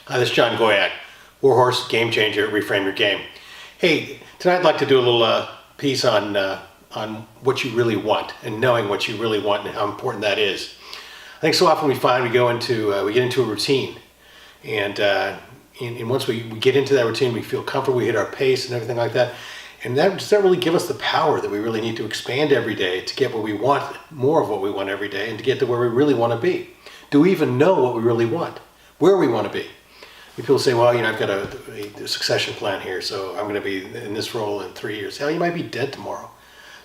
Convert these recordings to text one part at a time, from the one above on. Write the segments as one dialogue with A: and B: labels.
A: Hi, this is John Goyak, Warhorse, Game Changer, Reframe Your Game. Hey, tonight I'd like to do a little piece on what you really want and knowing what you really want and how important that is. I think so often we find we get into a routine, and once we get into that routine, we feel comfortable, we hit our pace and everything like that. And that does not really give us the power that we really need to expand every day to get what we want, more of what we want every day, and to get to where we really want to be. Do we even know what we really want? Where we want to be? People say, well, I've got a succession plan here, so I'm going to be in this role in 3 years. Hell, you might be dead tomorrow.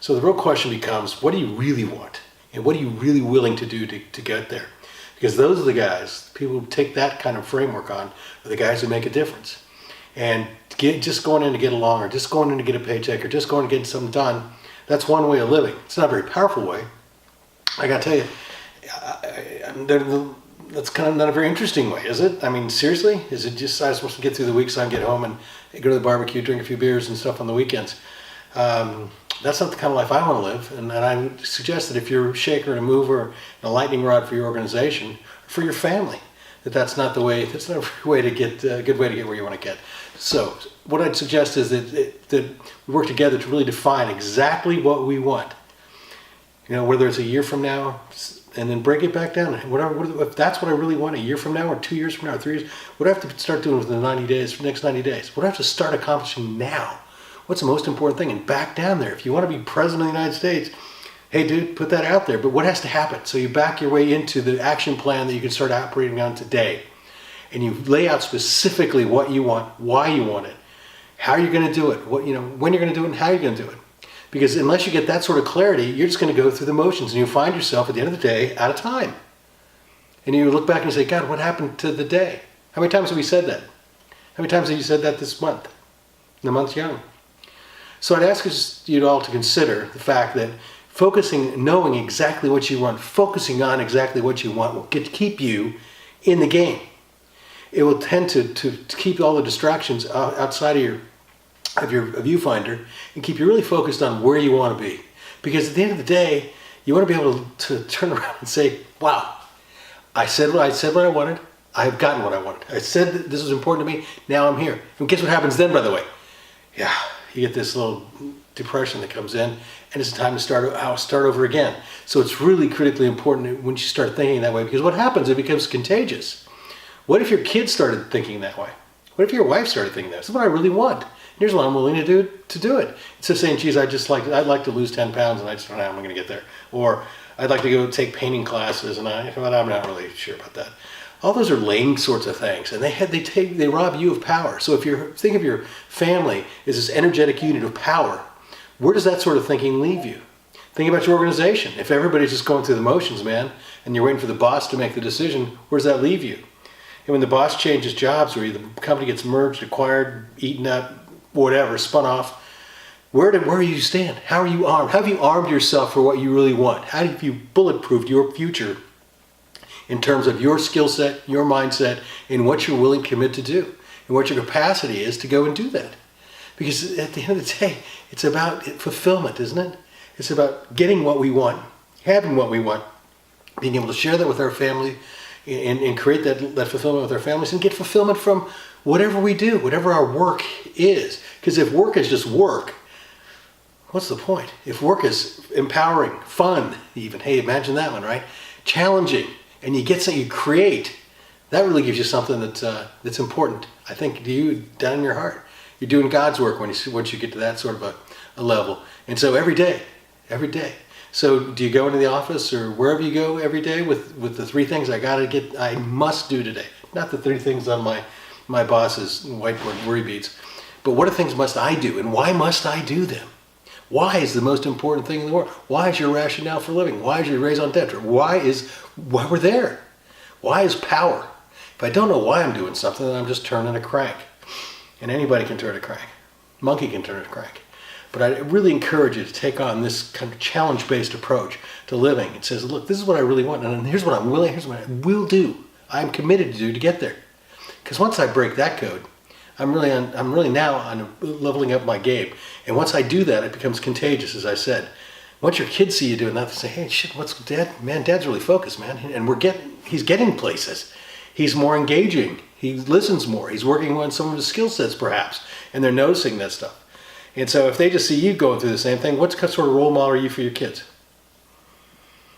A: So the real question becomes, what do you really want? And what are you really willing to do to get there? Because those are the guys, people who take that kind of framework on, are the guys who make a difference. And just going in to get along, or just going in to get a paycheck, or just going to get something done, that's one way of living. It's not a very powerful way. I got to tell you, that's kind of not a very interesting way, is it? I mean, seriously? Is it just I'm supposed to get through the week so I can get home and go to the barbecue, drink a few beers and stuff on the weekends? That's not the kind of life I want to live. And I would suggest that if you're a shaker and a mover and a lightning rod for your organization, for your family, that's not the way. That's not a way to get a good way to get where you want to get. So what I'd suggest is that we work together to really define exactly what we want. Whether it's a year from now, and then break it back down. Whatever, if that's what I really want, a year from now, or 2 years from now, or 3 years, what do I have to start doing within the 90 days, for the next 90 days? What do I have to start accomplishing now? What's the most important thing? And back down there. If you want to be president of the United States, hey dude, put that out there. But what has to happen? So you back your way into the action plan that you can start operating on today. And you lay out specifically what you want, why you want it, how you're going to do it, when you're going to do it, and how you're going to do it. Because unless you get that sort of clarity, you're just going to go through the motions, and you find yourself at the end of the day out of time. And you look back and you say, God, what happened to the day? How many times have we said that? How many times have you said that this month? The month's young. So I'd ask you all to consider the fact that knowing exactly what you want, focusing on exactly what you want will keep you in the game. It will tend to keep all the distractions outside of your viewfinder and keep you really focused on where you want to be. Because at the end of the day, you want to be able to turn around and say, wow, I said what I wanted. I have gotten what I wanted. I said that this was important to me. Now I'm here. And guess what happens then, by the way? Yeah, you get this little depression that comes in, and it's time to start over again. So it's really critically important when you start thinking that way, because what happens, it becomes contagious. What if your kids started thinking that way? What if your wife started thinking that? This is what I really want. Here's what I'm willing to do it. Instead of saying, geez, I'd like to lose 10 pounds and I just don't know how I'm going to get there. Or I'd like to go take painting classes and I'm not really sure about that. All those are lame sorts of things, and they rob you of power. So if you think of your family as this energetic unit of power, where does that sort of thinking leave you? Think about your organization. If everybody's just going through the motions, man, and you're waiting for the boss to make the decision, where does that leave you? And when the boss changes jobs, or the company gets merged, acquired, eaten up, whatever, spun off, where do you stand? How are you armed? How have you armed yourself for what you really want? How have you bulletproofed your future in terms of your skill set, your mindset, and what you're willing to commit to do, and what your capacity is to go and do that? Because at the end of the day, it's about fulfillment, isn't it? It's about getting what we want, having what we want, being able to share that with our family, and create that fulfillment with our families, and get fulfillment from whatever we do, whatever our work is. Because if work is just work, what's the point? If work is empowering, fun, even, hey, imagine that one, right? Challenging, and you get something, you create, that really gives you something that's important, I think, to you down in your heart. You're doing God's work once you get to that sort of a level. And so every day. So do you go into the office or wherever you go every day with the 3 things I must do today? Not the 3 things on my boss's whiteboard worry beads, but what are things must I do, and why must I do them? Why is the most important thing in the world? Why is your rationale for living? Why is your raison d'etre? Why we're there? Why is power? If I don't know why I'm doing something, then I'm just turning a crank. And anybody can turn a crank. Monkey can turn a crank. But I really encourage you to take on this kind of challenge-based approach to living. It says, look, this is what I really want, and here's what here's what I will do. I'm committed to do to get there. Because once I break that code, I'm really now on leveling up my game. And once I do that, it becomes contagious, as I said. Once your kids see you doing that, they say, hey, shit, what's Dad? Man, Dad's really focused, man. And he's getting places. He's more engaging. He listens more. He's working on some of his skill sets perhaps, and they're noticing that stuff. And so if they just see you going through the same thing, what sort of role model are you for your kids?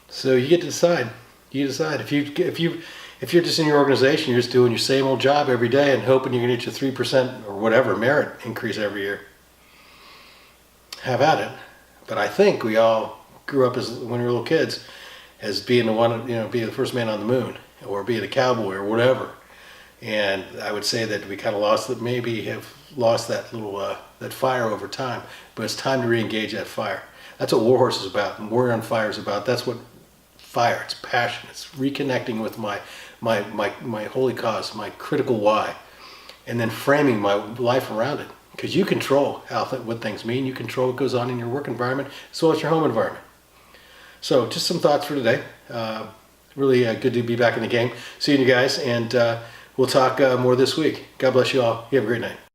A: So you get to decide. You decide. If you're just in your organization, you're just doing your same old job every day and hoping you're going to get your 3% or whatever merit increase every year, have at it. But I think we all grew up when we were little kids as being the one, being the first man on the moon or being a cowboy or whatever. And I would say that we kind of lost that, maybe have lost that little that fire over time. But it's time to re-engage that fire. That's what Warhorse is about, and Warrior on Fire is about. That's what fire. It's passion. It's reconnecting with my holy cause, my critical why, and then framing my life around it. Because you control what things mean. You control what goes on in your work environment as well as your home environment. So just some thoughts for today. Really good to be back in the game. Seeing you guys, and we'll talk more this week. God bless you all. You have a great night.